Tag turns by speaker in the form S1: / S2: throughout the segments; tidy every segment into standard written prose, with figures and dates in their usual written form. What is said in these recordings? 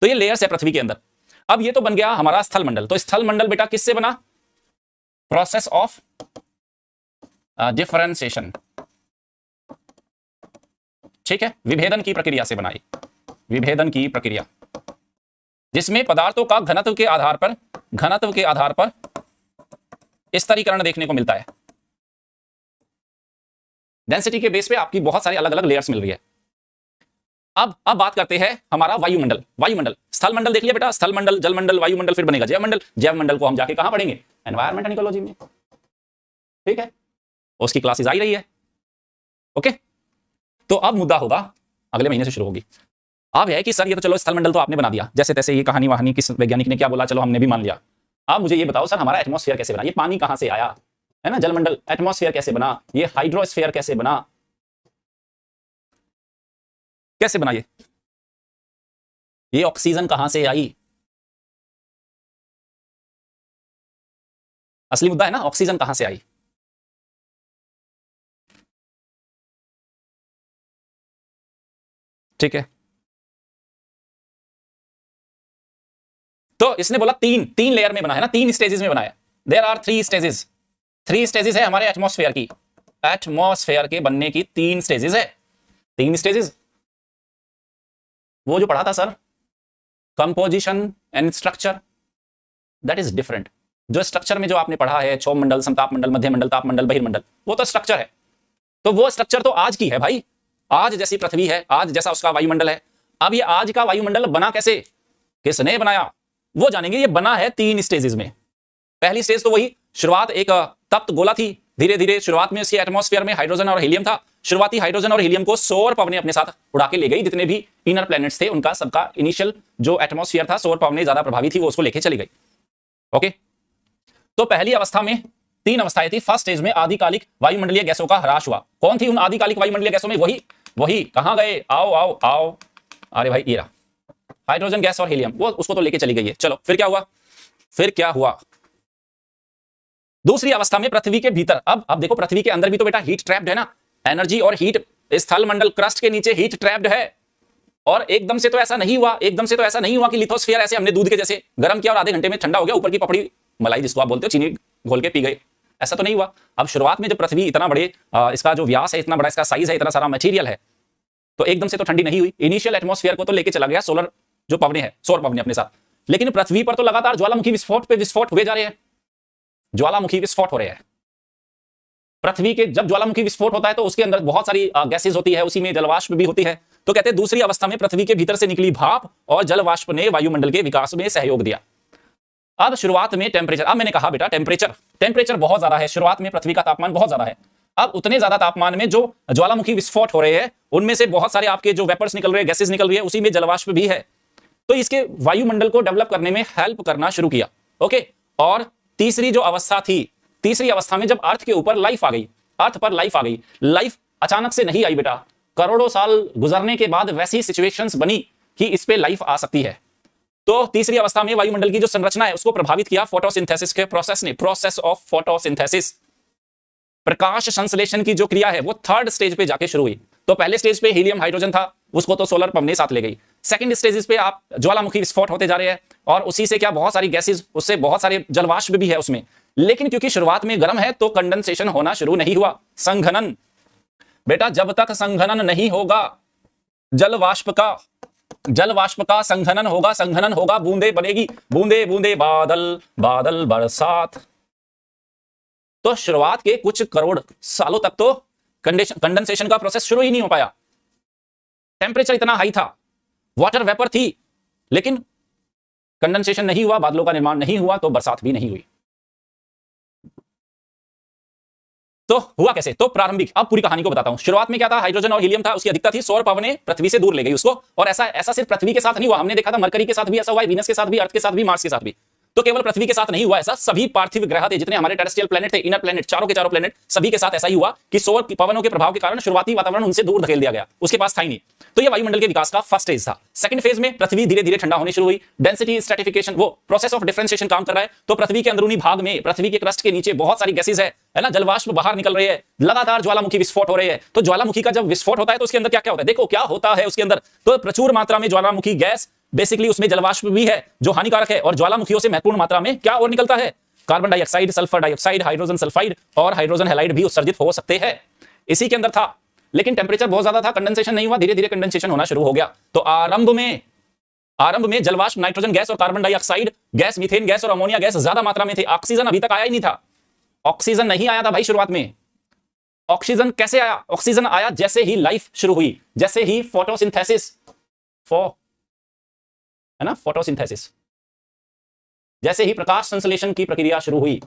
S1: तो ये लेयर्स है पृथ्वी के अंदर। अब ये तो बन गया हमारा स्थल मंडल। तो स्थल मंडल बेटा किससे बना? प्रोसेस ऑफ डिफरेंशिएशन, ठीक है, विभेदन की प्रक्रिया से बनाई, विभेदन की प्रक्रिया, जिसमें पदार्थों का घनत्व के आधार पर स्तरीकरण देखने को मिलता है। डेंसिटी के बेस पे आपकी बहुत सारी अलग अलग लेयर्स मिल रही है। अब बात करते हैं हमारा वायुमंडल। वायुमंडल, स्थल मंडल देख लिया बेटा, स्थल मंडल, जल मंडल, वायुमंडल, फिर बनेगा जैव मंडल। जैव मंडल को हम जाके कहां पढ़ेंगे? एनवायरमेंट एंड इकोलॉजी में, ठीक है, उसकी क्लासेस आई रही है। ओके, तो अब मुद्दा होगा, अगले महीने से शुरू होगी। अब है कि सर ये तो चलो स्थल मंडल तो आपने बना दिया, जैसे तैसे ये कहानी वहानी किस वैज्ञानिक ने क्या बोला, चलो हमने भी मान लिया। अब मुझे ये बताओ सर, हमारा एटमॉस्फेयर कैसे बना? ये पानी कहां से आया, है ना, जलमंडल, एटमॉस्फेयर कैसे बना, ये हाइड्रोस्फीयर कैसे बना, कैसे बना ये ऑक्सीजन कहां से आई? असली मुद्दा है ना, ऑक्सीजन कहां से आई? ठीक है, तो इसने बोला तीन लेयर में बना है ना, 3 स्टेजेस में बना है। देयर आर 3 स्टेजेस, 3 स्टेजेस है हमारे एटमॉस्फेयर की। एटमॉस्फेयर के बनने की 3 स्टेजेस है, 3 स्टेजेस। वो जो पढ़ा था sir, composition and structure, that is different. जो स्ट्रक्चर में जो आपने पढ़ा है, क्षोभ मंडल, समताप मंडल, मध्य मंडल, ताप मंडल, बहिर्मंडल, वो तो स्ट्रक्चर है। तो वो स्ट्रक्चर तो आज की है भाई, आज जैसी पृथ्वी है, आज जैसा उसका वायुमंडल है। अब ये आज का वायुमंडल बना कैसे, किसने बनाया, वो जानेंगे। ये बना है 3 स्टेजेस में। पहली स्टेज तो वही शुरुआत एक तप्त गोला थी, धीरे धीरे शुरुआत में इसके एटमॉस्फेयर में हाइड्रोजन और हीलियम था। शुरुआती हाइड्रोजन और हीलियम को सौर पवनें अपने साथ उड़ा के ले गई। जितने भी इनर प्लैनेट्स थे उनका सबका इनिशियल जो एटमॉस्फेयर था, सौर पवनें ज्यादा प्रभावी थी, वो उसको लेके चली गई। ओके, तो पहली अवस्था में 3 अवस्थाएं थी। फर्स्ट स्टेज में आदिकालिक वायुमंडलीय गैसों का ह्रास हुआ। कौन थी उन आदिकालिक वायुमंडलीय गैसों में? वही कहां गए, आओ आओ आओ, अरे भाई ये रहा हाइड्रोजन गैस और हीलियम, वो उसको तो लेके चली गई है। चलो फिर क्या हुआ? दूसरी अवस्था में पृथ्वी के भीतर, अब देखो पृथ्वी के अंदर भी तो बेटा हीट ट्रैप्ड है ना, एनर्जी और हीट स्थल मंडल क्रस्ट के नीचे हीट ट्रैप्ड है। और एकदम से तो ऐसा नहीं हुआ कि लिथोस्फीयर ऐसे हमने दूध के जैसे गर्म किया और आधे घंटे में ठंडा हो गया, ऊपर की पपड़ी मलाई जिसको आप बोलते हो चीनी घोल के पी गए, ऐसा तो नहीं हुआ। अब शुरुआत में जब पृथ्वी इतना बड़े इसका जो व्यास है, इतना बड़ा इसका साइज है, इतना सारा मटेरियल है, तो एकदम से तो ठंडी नहीं हुई। इनिशियल एटमॉस्फेयर को तो लेके चला गया सोलर जो पवनें हैं, सौर पवनें अपने साथ। लेकिन पृथ्वी पर तो लगातार ज्वालामुखी विस्फोट पे विस्फोट हुए जा रहे हैं, ज्वालामुखी विस्फोट हो रहे हैं। पृथ्वी के जब ज्वालामुखी विस्फोट होता है तो उसके अंदर बहुत सारी गैसेज होती है, उसी में जलवाष्प भी होती है। तो कहते हैं दूसरी अवस्था में पृथ्वी के भीतर से निकली भाप और जलवाष्प ने वायुमंडल के विकास में सहयोग दिया। अब शुरुआत में टेम्परेचर, अब मैंने कहा बेटा टेम्परेचर बहुत ज्यादा है, शुरुआत में पृथ्वी का तापमान बहुत ज्यादा है। अब उतने ज्यादा तापमान में जो ज्वालामुखी विस्फोट हो रहे हैं, उनमें से बहुत सारे आपके जो वेपर्स निकल रहे हैं, गैसेज निकल रही है, उसी में जलवाष्प भी है। तो इसके वायुमंडल को डेवलप करने में हेल्प करना शुरू किया। ओके, और तीसरी जो अवस्था थी, तीसरी अवस्था में जब अर्थ के ऊपर लाइफ आ गई, अर्थ पर लाइफ आ गई। लाइफ अचानक से नहीं आई बेटा, करोड़ों साल गुजरने के बाद वैसी सिचुएशंस बनी कि इस पे लाइफ आ सकती है। तो तीसरी अवस्था में वायुमंडल की जो संरचना है उसको प्रभावित किया फोटोसिंथेसिस के प्रोसेस ने, प्रोसेस ऑफ फोटोसिंथेसिस, प्रकाश संश्लेषण की जो क्रिया है वो 3rd स्टेज पे जाके शुरू हुई। तो पहले स्टेज पे हीलियम हाइड्रोजन था, उसको तो सोलर पवनें साथ ले गई। सेकंड स्टेज पे आप ज्वालामुखी विस्फोट होते जा रहे हैं और उसी से क्या बहुत सारी गैसेज, उससे बहुत सारे जलवाष्प भी है उसमें। लेकिन क्योंकि शुरुआत में गर्म है तो कंडेंसेशन होना शुरू नहीं हुआ, संघनन। बेटा जब तक संघनन नहीं होगा, जलवाष्प का संघनन होगा, बूंदे बनेगी, बूंदे बूंदे बादल, बादल बरसात। तो शुरुआत के कुछ करोड़ सालों तक तो कंडेंसेशन का प्रोसेस शुरू ही नहीं हो पाया। टेम्परेचर इतना हाई था, वाटर वेपर थी, लेकिन कंडेंसेशन नहीं हुआ, बादलों का निर्माण नहीं हुआ, तो बरसात भी नहीं हुई। तो हुआ कैसे? तो प्रारंभिक, अब पूरी कहानी को बताता हूं। शुरुआत में क्या था, हाइड्रोजन और हीलियम था, उसकी अधिकता थी, सौर पवनें पृथ्वी से दूर ले गई उसको। और ऐसा सिर्फ पृथ्वी के साथ नहीं हुआ, हमने देखा था मरकरी के साथ भी ऐसा हुआ है, वीनस के साथ भी, अर्थ के साथ भी, मार्स के साथ भी। तो केवल पृथ्वी के साथ नहीं हुआ ऐसा, सभी पार्थिव ग्रह थे, जितने हमारे टेरेस्ट्रियल प्लैनेट थे, इनर प्लैनेट, चारों के चारों प्लैनेट, सभी के साथ ऐसा ही हुआ कि सौर पवनों के प्रभाव के कारण शुरुआती वातावरण उनसे दूर धकेल दिया गया, उसके पास था ही नहीं। तो ये वायुमंडल के विकास का फर्स्ट स्टेज था। सेकंड फेज में पृथ्वी धीरे धीरे ठंडा होनी शुरू हुई, डेंसिटी स्ट्रैटिफिकेशन, वो प्रोसेस ऑफ डिफरेंशिएशन काम कर रहा है। तो पृथ्वी के अंदरूनी भाग में, पृथ्वी के क्रस्ट के नीचे बहुत सारी गैसेज है ना, जलवाष्प बाहर निकल रहे हैं, लगातार ज्वालामुखी विस्फोट हो रहे हैं। तो ज्वालामुखी का जब विस्फोट होता है तो उसके अंदर क्या क्या होता है, देखो क्या होता है उसके अंदर। तो प्रचुर मात्रा में ज्वालामुखी गैस बेसिकली उसमें जलवाष्प भी है जो हानिकारक है, और ज्वालामुखियों से महत्वपूर्ण मात्रा में क्या और निकलता है? Carbon dioxide, sulphur dioxide, hydrogen sulphide और हाइड्रोजन हैलाइड भी उत्सर्जित हो सकते हैं। इसी के अंदर था, लेकिन टेम्परेचर बहुत ज्यादा था, कंडेंसेशन नहीं हुआ, धीरे धीरे कंडेंसेशन होना शुरू हो गया। तो आरंभ में जलवाष्प, नाइट्रोजन गैस और carbon dioxide gas, methane gas और अमोनिया गैस ज्यादा मात्रा में थे। ऑक्सीजन अभी तक आया ही नहीं था। ऑक्सीजन नहीं आया था भाई शुरुआत में। ऑक्सीजन कैसे आया? ऑक्सीजन आया जैसे ही लाइफ शुरू हुई, जैसे ही फोटोसिंथेसिस, है ना, फोटोसिंथेसिस, जैसे ही प्रकाश संश्लेषण की प्रक्रिया शुरू हुई।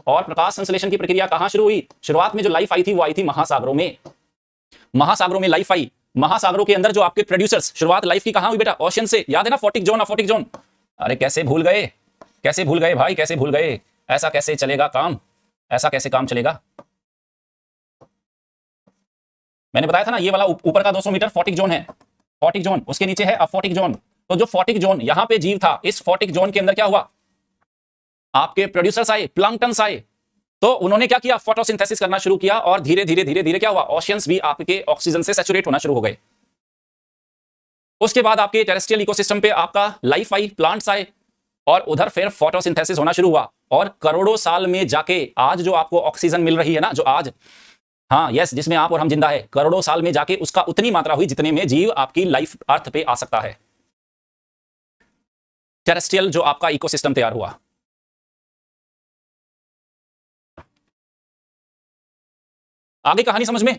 S1: और प्रकाश संश्लेषण की प्रक्रिया कहां शुरू हुई? शुरुआत में जो लाइफ आई थी वो आई थी महासागरों में। महासागरों में लाइफ आई। महासागरों के अंदर जो आपके प्रोड्यूसर्स, शुरुआत लाइफ की कहां हुई बेटा? ओशन से। याद है ना, फोटिक जोन, अफोटिक जोन। अरे कैसे भूल गए, कैसे भूल गए भाई, कैसे भूल गए? ऐसा कैसे चलेगा काम? ऐसा कैसे काम चलेगा? मैंने बताया था ना, ये वाला ऊपर का 200 मीटर फोटिक जोन है, फोटिक जोन। उसके नीचे है अफोटिक जोन। तो जो फोटिक जोन, यहां पे जीव था, इस फोटिक जोन के अंदर क्या हुआ? आपके प्रोड्यूसर्स आए, प्लैंक्टन्स आए। तो उन्होंने क्या किया? फोटोसिंथेसिस करना शुरू किया, और धीरे धीरे धीरे धीरे क्या हुआ? ओशियंस भी आपके ऑक्सीजन से सैचुरेट होना शुरू हो गए। उसके बाद आपके टेरेस्ट्रियल इकोसिस्टम पे आपका लाइफ आई, प्लांट्स आए, और उधर फिर फोटोसिंथेसिस होना शुरू हुआ। और करोड़ों साल में जाके आज जो आपको ऑक्सीजन मिल रही है ना, जो आज, हाँ यस, जिसमें आप और हम जिंदा है, करोड़ों साल में जाके उसका उतनी मात्रा हुई जितने में जीव आपकी लाइफ अर्थ पे आ सकता है। टेरेस्ट्रियल जो आपका इकोसिस्टम तैयार हुआ। आगे कहानी समझ में?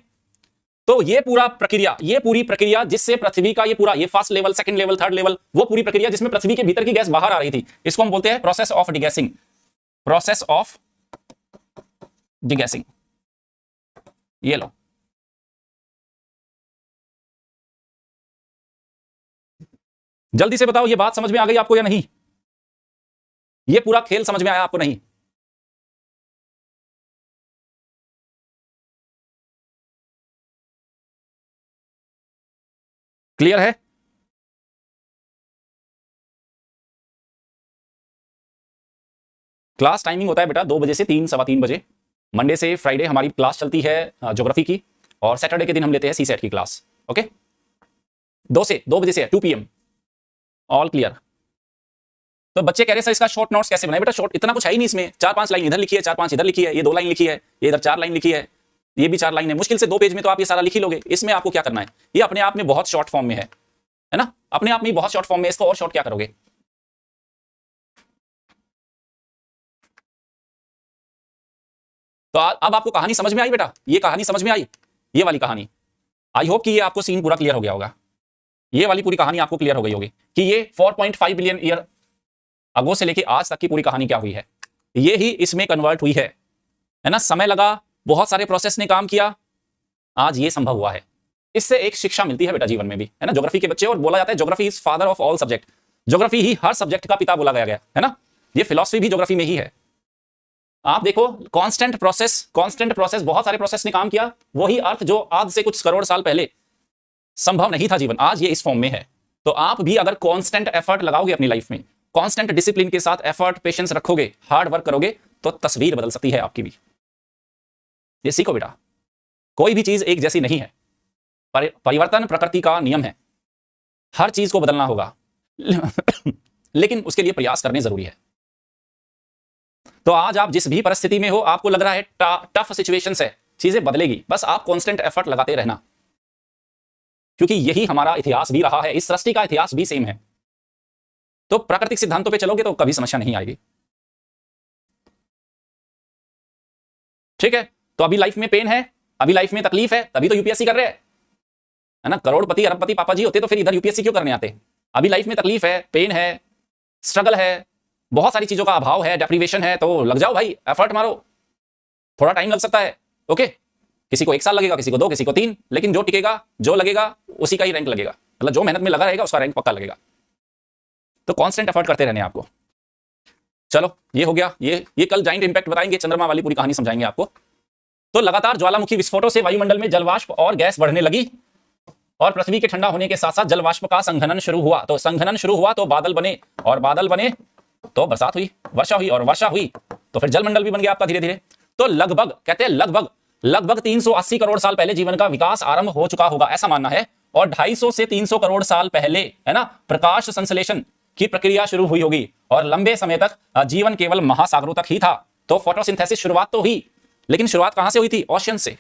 S1: तो ये पूरा प्रक्रिया, ये पूरी प्रक्रिया जिससे पृथ्वी का ये पूरा, ये first level, second level, third level, वो पूरी प्रक्रिया जिसमें पृथ्वी के भीतर की गैस बाहर आ रही थी, इसको हम बोलते हैं process of degassing. Process of degassing. ये लो, जल्दी से बताओ, ये बात समझ में आ गई आपको या नहीं? ये पूरा खेल समझ में आया आपको नहीं? क्लियर है? क्लास टाइमिंग होता है बेटा 2 बजे से 3, सवा 3 बजे। मंडे से फ्राइडे हमारी क्लास चलती है ज्योग्राफी की, और सैटरडे के दिन हम लेते हैं सीसेट की क्लास। ओके, 2 बजे से 2 PM। All clear? तो बच्चे कह रहे सर इसका शॉर्ट नोट्स कैसे बनाए? बेटा शॉर्ट इतना कुछ है ही नहीं इसमें। 4-5 लाइन इधर लिखी है, 4-5 इधर लिखी है, ये 2 लाइन लिखी है, ये इधर 4 लाइन लिखी है, ये भी 4 लाइन है। मुश्किल से 2 पेज में तो आप ये सारा लिख ही लोगे। इसमें आपको क्या करना है? ये अपने आप में बहुत शॉर्ट फॉर्म में है ना, अपने आप में बहुत शॉर्ट फॉर्म में। इसको और शॉर्ट क्या करोगे? तो अब आपको कहानी समझ में आई बेटा? ये कहानी समझ में आई, ये वाली कहानी। आई होप कि ये आपको सीन पूरा क्लियर हो गया होगा। ये वाली पूरी कहानी आपको क्लियर हो गई होगी कि ये 4.5 बिलियन ईयर अगो से लेके आज तक की पूरी कहानी क्या हुई है। ये ही इसमें कन्वर्ट हुई है ना। समय लगा, बहुत सारे प्रोसेस ने काम किया, आज ये संभव हुआ है। इससे एक शिक्षा मिलती है बेटा जीवन में भी, है ना, ज्योग्राफी के बच्चे। और बोला जाता है geography is father of all subject. Geography he her subject का पिता बोला गया है ना। ये फिलॉसफी भी ज्योग्राफी में ही है। आप देखो, कांस्टेंट प्रोसेस, बहुत सारे प्रोसेस ने काम किया। वही अर्थ जो आज से कुछ करोड़ साल पहले संभव नहीं था जीवन, आज ये इस फॉर्म में है। तो आप भी अगर कांस्टेंट एफर्ट लगाओगे अपनी लाइफ में, कांस्टेंट डिसिप्लिन के साथ एफर्ट, पेशेंस रखोगे, हार्ड वर्क करोगे, तो तस्वीर बदल सकती है आपकी भी। ये सीखो बेटा, कोई भी चीज एक जैसी नहीं है। परिवर्तन प्रकृति का नियम है, हर चीज को बदलना होगा लेकिन उसके लिए प्रयास करने जरूरी है। तो आज आप जिस भी परिस्थिति में हो, आपको लग रहा है टफ सिचुएशंस है, चीजें बदलेगी, बस आप कांस्टेंट एफर्ट लगाते रहना, क्योंकि यही हमारा इतिहास भी रहा है, इस सृष्टि का इतिहास भी सेम है। तो प्राकृतिक सिद्धांतों पे चलोगे तो कभी समस्या नहीं आएगी। ठीक है? तो अभी लाइफ में पेन है, अभी लाइफ में तकलीफ है, तभी तो यूपीएससी कर रहे हैं, है ना। करोड़पति अरबपति पापा जी होते तो फिर इधर यूपीएससी क्यों करने आते? अभी लाइफ में तकलीफ है, पेन है, स्ट्रगल है, बहुत सारी चीजों का अभाव है, डेप्रीवेशन है, तो लग जाओ भाई, एफर्ट मारो। थोड़ा टाइम लग सकता है, ओके, किसी को 1 साल लगेगा, किसी को 2, किसी को 3, लेकिन जो टिकेगा, जो लगेगा, उसी का ही रैंक लगेगा। मतलब जो मेहनत में लगा रहेगा उसका रैंक पक्का लगेगा। तो कांस्टेंट एफर्ट करते रहने आपको। चलो ये हो गया। ये कल जाइंट इंपैक्ट बताएंगे, चंद्रमा वाली पूरी कहानी समझाएंगे आपको। तो लगातार ज्वालामुखी विस्फोटों से वायुमंडल में जलवाष्प और गैस बढ़ने लगी, और पृथ्वी के ठंडा होने के साथ साथ जलवाष्प का संघनन शुरू हुआ। तो संघनन शुरू हुआ तो बादल बने, और बादल बने तो बरसात हुई, वर्षा हुई, और वर्षा हुई तो फिर जलमंडल भी बन गया आपका धीरे धीरे। तो लगभग कहते हैं लगभग 380 करोड़ साल पहले जीवन का विकास आरंभ हो चुका होगा, ऐसा मानना है। और 250 से 300 करोड़ साल पहले, है ना, प्रकाश संश्लेषण की प्रक्रिया शुरू हुई होगी और लंबे समय तक जीवन केवल महासागरों तक ही था। तो फोटोसिंथेसिस शुरुआत तो हुई, लेकिन शुरुआत कहां से हुई थी? ओशन से।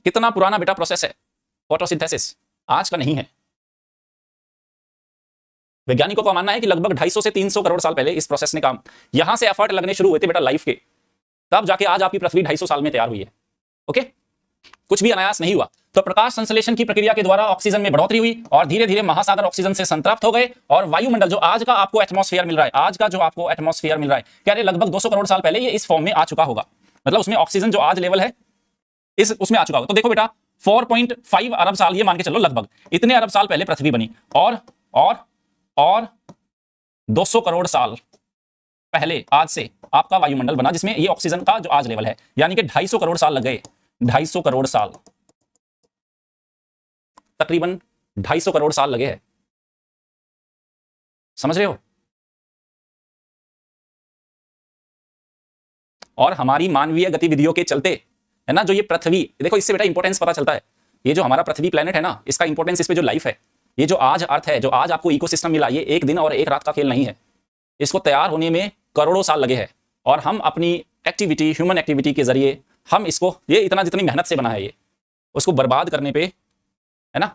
S1: कितना पुराना बेटा प्रोसेस है फोटोसिंथेसिस, आज का नहीं है। वैज्ञानिकों का मानना है कि लगभग 250 से 300 करोड़ साल पहले इस प्रोसेस ने काम, यहां से एफर्ट लगने शुरू हुए थे बेटा लाइफ के, तब जाके आज आपकी पृथ्वी 250 साल में तैयार हुई है। ओके, कुछ भी अनायास नहीं हुआ। तो प्रकाश संश्लेषण की प्रक्रिया के द्वारा ऑक्सीजन में बढ़ोतरी हुई और धीरे धीरे महासागर ऑक्सीजन से संतृप्त हो गए और वायुमंडल जो आज का आपको एटमॉस्फेयर मिल रहा है, आज का जो आपको एटमॉस्फेयर मिल रहा है, कह रहे लगभग 200 करोड़ साल पहले ये इस फॉर्म में आ चुका होगा। मतलब उसमें ऑक्सीजन जो आज लेवल है इस उसमें आ चुका होगा। तो देखो बेटा 4.5 अरब साल, ये मान के चलो लगभग इतने अरब साल पहले पृथ्वी बनी और 200 करोड़ साल पहले आज से आपका वायुमंडल बना जिसमें ये ऑक्सीजन का जो आज लेवल है, यानी कि 250 करोड़ साल लग गए। 250 करोड़ साल, तकरीबन 250 करोड़ साल लगे हैं। समझ रहे हो? और हमारी मानवीय गतिविधियों के चलते, है ना, जो ये पृथ्वी, देखो इससे बेटा इंपॉर्टेंस पता चलता है। ये जो हमारा पृथ्वी प्लेनेट है ना, इसका इंपॉर्टेंस, इस पे जो लाइफ है, ये जो आज अर्थ है, जो आज आपको इकोसिस्टम मिला, ये एक दिन और एक रात का खेल नहीं है। इसको तैयार होने में करोड़ों साल लगे हैं और हम अपनी एक्टिविटी, ह्यूमन एक्टिविटी के जरिए हम इसको, ये इतना जितनी मेहनत से बना है, ये उसको बर्बाद करने पे, है ना,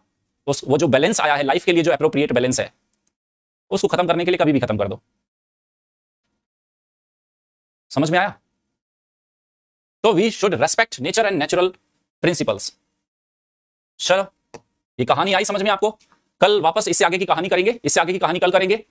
S1: वो जो बैलेंस आया है लाइफ के लिए, जो एप्रोप्रिएट बैलेंस है, उसको खत्म करने के लिए कभी भी खत्म कर दो। समझ में आया? तो we should respect nature and natural principles. चलो, ये कहानी आई समझ में आपको? कल वापस इससे आगे की कहानी करेंगे, इससे आगे की कहानी कल करेंगे।